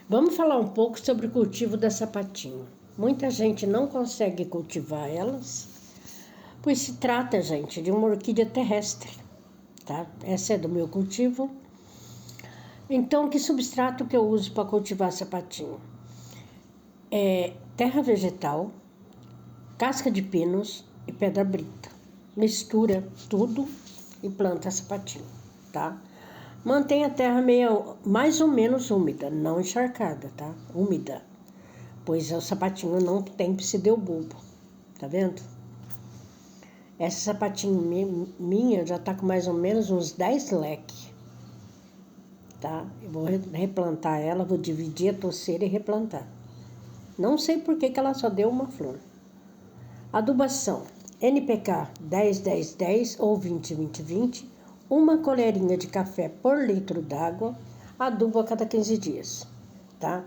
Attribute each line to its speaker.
Speaker 1: Vamos falar um pouco sobre o cultivo da sapatinho. Muita gente não consegue cultivar elas, pois se trata, gente, de uma orquídea terrestre, tá? Essa é do meu cultivo. Então, que substrato que eu uso para cultivar sapatinho? É terra vegetal, casca de pinos e pedra brita. Mistura tudo e planta sapatinho, tá? Mantém a terra mais ou menos úmida, não encharcada, tá? Úmida, pois o sapatinho não tem pseudobulbo, tá vendo? Essa sapatinho minha já tá com mais ou menos uns 10 leques, tá? Eu vou replantar ela, vou dividir a toceira e replantar. Não sei por que ela só deu uma flor. Adubação: NPK 10-10-10 ou 20-20-20, uma colherinha de café por litro d'água, adubo a cada 15 dias, tá?